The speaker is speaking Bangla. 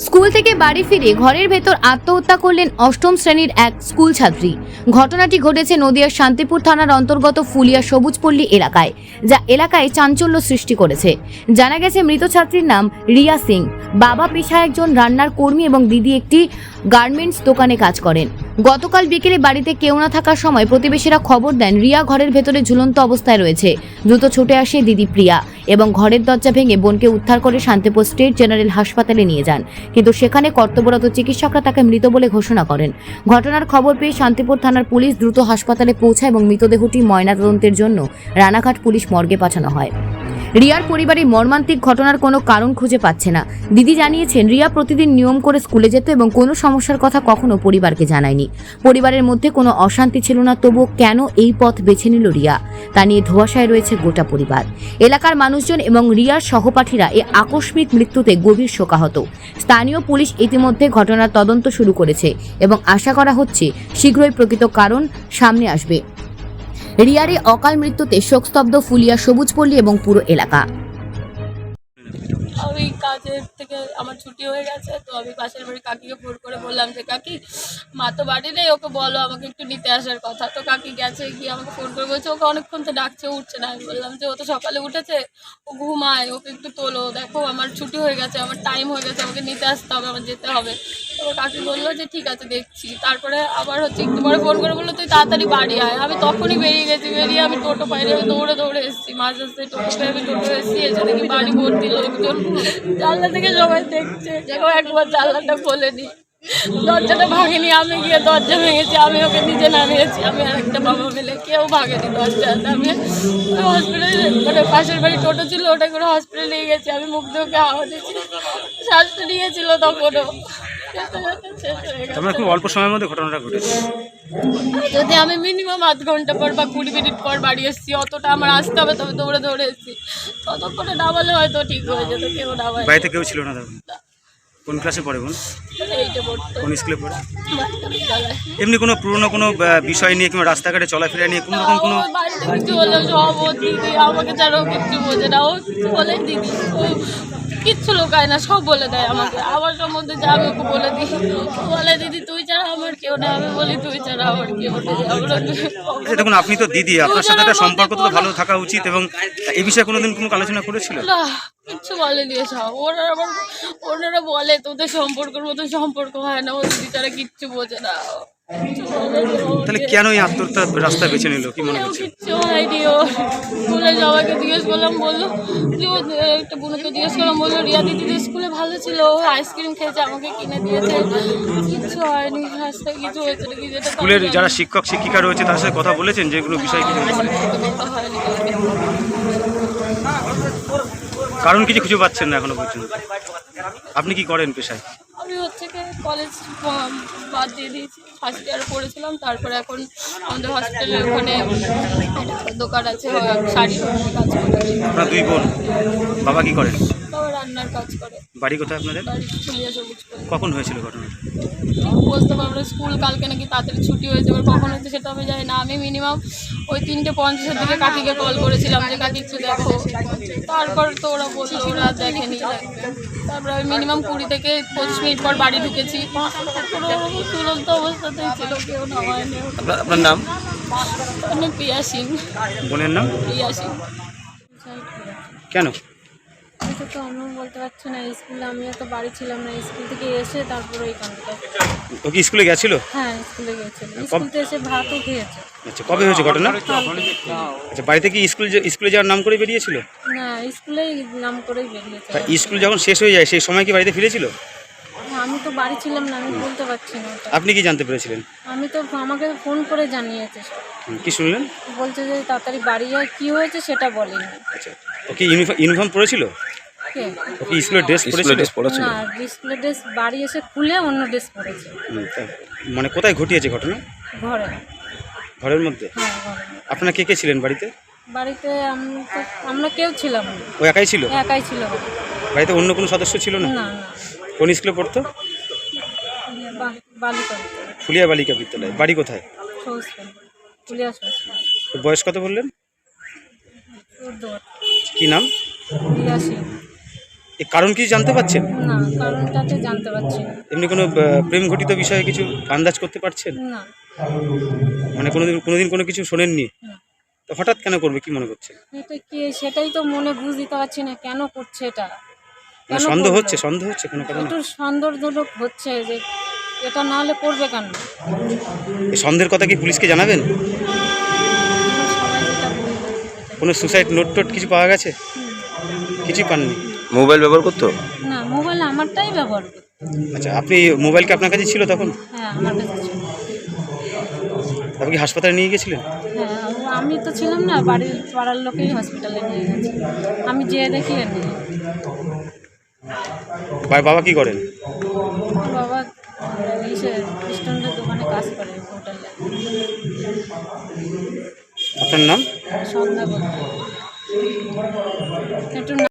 স্কুল থেকে বাড়ি ফিরে ঘরের ভেতর আত্মহত্যা করলেন অষ্টম শ্রেণীর এক স্কুল ছাত্রী। ঘটনাটি ঘটেছে নদিয়ার শান্তিপুর থানার অন্তর্গত ফুলিয়া সবুজপল্লী এলাকায়, যা এলাকায় চাঞ্চল্য সৃষ্টি করেছে। জানা গেছে মৃত ছাত্রীর নাম রিয়া সিং। বাবা পেশায় একজন রান্নার কর্মী এবং দিদি একটি গার্মেন্টস দোকানে কাজ করেন। গতকাল বিকেলে বাড়িতে কেউ না থাকার সময় প্রতিবেশীরা খবর দেন রিয়া ঘরের ভেতরে ঝুলন্ত অবস্থায় রয়েছে। দ্রুত ছুটে আসে দিদি প্রিয়া এবং ঘরের দরজা ভেঙে বোনকে উদ্ধার করে শান্তিপুর স্টেট জেনারেল হাসপাতালে নিয়ে যান, কিন্তু সেখানে কর্তব্যরত চিকিৎসকরা তাকে মৃত বলে ঘোষণা করেন। ঘটনার খবর পেয়ে শান্তিপুর থানার পুলিশ দ্রুত হাসপাতালে পৌঁছায় এবং মৃতদেহটি ময়নাতদন্তের জন্য রানাঘাট পুলিশ মর্গে পাঠানো হয়। রিয়ার পরিবারে মর্মান্তিক ঘটনার কোনো কারণ খুঁজে পাচ্ছে না। দিদি জানিয়েছেন, রিয়া প্রতিদিন নিয়ম করে স্কুলে যেত এবং কোনো সমস্যার কথা কখনো পরিবারকে জানায়নি। পরিবারের মধ্যে কোনো অশান্তি ছিল না, তবুও কেন এই পথ বেছে নিল রিয়া, তা নিয়ে ধোঁয়াশায় রয়েছে গোটা পরিবার। এলাকার মানুষজন এবং রিয়ার সহপাঠীরা এই আকস্মিক মৃত্যুতে গভীর শোকাহত। স্থানীয় পুলিশ ইতিমধ্যে ঘটনার তদন্ত শুরু করেছে এবং আশা করা হচ্ছে শীঘ্রই প্রকৃত কারণ সামনে আসবে। রিয়ার এই অকাল মৃত্যুতে শোকস্তব্ধ ফুলিয়া সবুজপল্লী এবং পুরো এলাকা। আমি কাজের থেকে আমার ছুটি হয়ে গেছে, তো আমি পাশের বাড়ি কাকিকে ফোন করে বললাম যে কাকি, মা তো বাড়ি নেই, ওকে বলো আমাকে একটু নিতে আসার কথা। তো কাকি গেছে, গিয়ে আমাকে ফোন করে বলছে ওকে অনেকক্ষণ তো ডাকছে, উঠছে না। আমি বললাম যে ও তো সকালে উঠেছে, ও ঘুমায়, ওকে একটু তোলো, দেখো আমার ছুটি হয়ে গেছে, আমার টাইম হয়ে গেছে, আমাকে নিতে আসতে হবে, আমার যেতে হবে। তো কাকি বললো যে ঠিক আছে দেখছি। তারপরে আবার একটু পরে ফোন করে বললো তুই তাড়াতাড়ি বাড়ি আয়। আমি তখনই বেরিয়ে গেছি, বেরিয়ে আমি টোটো পাইলে দৌড়ে দৌড়ে এসেছি, মাঝ রাস্তায় টোটো পেয়ে আমি টোটো এসেছি, এসে দেখি বাড়ি ভর্তি লোকজন, জানলা থেকে সবাই দেখছে। দেখো একবার জানলাটা খোলেনি, দরজাটা ভাঙেনি, আমি গিয়ে দরজা ভেঙেছি, আমি ওকে নিজে নামিয়েছি, আমি আর একটা বাবা মিলে, কেউ ভাঙেনি দরজা। আমি হসপিটালে, মানে পাশের বাড়ি টোটো ছিল, ওটা করে হসপিটালে নিয়ে গেছি। আমি মুখ দিয়ে ওকে হাওয়া দিয়েছি, শ্বাসটা নিয়েছিল তখনও। খুব অল্প সময়ের মধ্যে ঘটনাটা ঘটেছে। যদি আমি মিনিমাম আধ ঘন্টা পর বা 20 মিনিট পর বাড়ি এসেছি, অতটা আমার আসতে হবে, তবে দৌড়ে দৌড়ে এসেছি, ততক্ষণে নামালে হয়তো ঠিক হয়ে যেত। কেউ নামায়, বাড়িতে কেউ ছিল না। কোন ক্লাসে পড়ে বোন? এইটা পড়তো। কোন স্কুলে পড়ে? বিদ্যালয়। এমনি কোনো পুরনো কোনো বিষয় নিয়ে কিংবা রাস্তাঘাটে চলাফেরা নিয়ে কোনো রকম কোনো? বাড়িতে কিছু বললো সব ও দিদি, আমাকে ছাড়া ও কিচ্ছু বোঝে না, ও কিছু বলে দিদি, ও কিচ্ছু লোকায় না, সব বলে দেয় আমাকে। আমার সম্বন্ধে যা আমি ওকে বলে দিই, বলে দিদি তুই ছাড়া আমার কেউ না, আমি বলি তুই ছাড়া আমার কেউ নেই। দেখুন, আপনি তো দিদি, আপনার সাথে একটা সম্পর্ক তো ভালো থাকা উচিত, এবং এই বিষয়ে কোনোদিন কোনো আলোচনা করেছিল? না, কিচ্ছু বলেনি এসব। ওনারা বলে তোদের সম্পর্কের মতো সম্পর্ক হয় না, ও দিদি ছাড়া কিচ্ছু বোঝে না। তাহলে কেন এই আত্মহত্যার রাস্তা বেছে নিল, কি মনে হচ্ছে? কিচ্ছু হয়নি। ও স্কুলে সবাইকে জিজ্ঞেস করলাম, বললো যে ও একটা বোনকে জিজ্ঞেস করলাম, বললো রিয়া দিদি তো স্কুলে ভালো ছিল, ও আইসক্রিম খেয়েছে, আমাকে কিনে দিয়েছে, কিচ্ছু হয়নি, রাস্তায় কিছু হয়েছে নাকি যেটা স্কুলের যারা শিক্ষক শিক্ষিকা রয়েছে তার সাথে কথা বলেছেন যেগুলো বিষয় কিছু হয়নি। কারণ কিছু খুঁজে পাচ্ছেন না এখনো পর্যন্ত? আপনি কি করেন পেশায়? আমি কলেজ বাদ দিয়ে দিয়েছি, ফার্স্ট ইয়ার পড়েছিলাম, তারপরে এখন আমাদের হসপিটালের ওখানে দোকান আছে, শাড়ি কাজ করে। আপনার দুই বোন, বাবা কি করেন? বাবা রান্নার কাজ করে। বাড়ি কোথায় আপনাদের? বাড়ি ফুলিয়া সবুজপল্লী। কখন হয়েছিল ঘটনাটা? বলতে পারবো না, স্কুল কালকে নাকি তাড়াতাড়ি ছুটি হয়েছে, এবার কখন হয়েছে সেটা আমি জানি না। আমি মিনিমাম ওই 3:50 দিকে কাকিকে কল করেছিলাম যে কাকি একটু দেখো, তারপর তো ওরা বললো ওরা দেখেনি। তারপরে আমি মিনিমাম 20 থেকে 25 মিনিট পর বাড়ি ঢুকেছি, তুলন্ত অবস্থাতেই ছিল, কেউ নামায়নি। আপনার নাম? আমি প্রিয়া সিং। বোনের নাম? প্রিয়া সিং। কেন? এটা তো আমিও বলতে পারছি না, স্কুলে আমিও তো বাড়ি ছিলাম না, স্কুল থেকে এসে তারপরে এই কাণ্ডটা। ও কি স্কুলে গেছিল? হ্যাঁ, স্কুলে গিয়েছিল, স্কুল থেকে এসে ভাতও খেয়েছে। আচ্ছা, কবে হয়েছে ঘটনা? আচ্ছা, বাড়িতে কি স্কুলে যাওয়ার নাম করে বেরিয়েছিল? না, স্কুলেই নাম করেই বেরিয়েছে। স্কুল যখন শেষ হয়ে যায় সেই সময় কি বাড়িতে ফিরেছিল? আমি তো বাড়ি ছিলাম না, আমি বলতে পারছি না ওটা। আপনি কি জানতে পেরেছিলেন? আমি তো আমাকে ফোন করে জানিয়েছে, কি শুনলেন? বলছে যে তাড়াতাড়ি বাড়ি যায়, কী হয়েছে সেটা বলেনি। আচ্ছা, ও কি ইউনিফর্ম পরেছিল? কে? ও কি স্কুলের ড্রেস পরেছিল? না, স্কুলের ড্রেস বাড়ি এসে খুলে অন্য ড্রেস পরেছে। মানে কোথায় ঘটিয়েছে ঘটনা? ঘরে। ঘরের মধ্যে? হ্যাঁ, ঘরে। আপনারা কে কে ছিলেন বাড়িতে? বাড়িতে আমরা কেউ ছিলাম না, ও একাই ছিল? একাই ছিল। বাড়িতে অন্য কোনো সদস্য ছিল না? না, কোন স্কুলে পড়তো? বালিকা ফুলিয়া বালিকা বিদ্যালয়। বাড়ি কোথায়? পুলিয়া সহজ। ওর বয়স কত বললেন? কি নাম? প্রিয়া সিং। এর কারণ কি জানতে পারছেন? না, কারণটা তো জানতে পারছি না। এমনি কোনো প্রেম ঘটিত বিষয়ে কিছু আন্দাজ করতে পারছেন? না, মানে কোনোদিন কোনো কিছু শোনেননি? না। তো হঠাৎ কেন করবে কি মনে করছেন? এটা কি সেটাই তো মনে বুঝ দিতে পারছি না কেন করছে এটা। মানে কেন সন্দেহ করলো? হচ্ছে কোনো কারণে? একটু সন্দেহজনক হচ্ছে যে এটা না হলে করবে কেন? এই সন্দেহের কথা কি পুলিশকে জানাবেন? সবাই যেটা বলবে। কোনো সুসাইড নোট টোট কিছু পাওয়া গেছে? কিছুই পাননি? মোবাইল ব্যবহার করতো? না, মোবাইল আমারটাই ব্যবহার করি। আচ্ছা, আপনি মোবাইল কি আপনার কাছে ছিল তখন? হ্যাঁ, আমার কাছে ছিল। আপনি কি হাসপাতালে নিয়ে গেছিলেন? হ্যাঁ, আমি তো ছিলাম না, পাড়ার লোকেই হসপিটালে নিয়ে গেছে। আমি যেয়ে দেখি এমনি। বাবা কি করেন? আমার বাবা স্ট্যান্ডের দোকানে কাজ করে হোটেলে। আপনার নাম? সন্ধ্যা বলতে একটু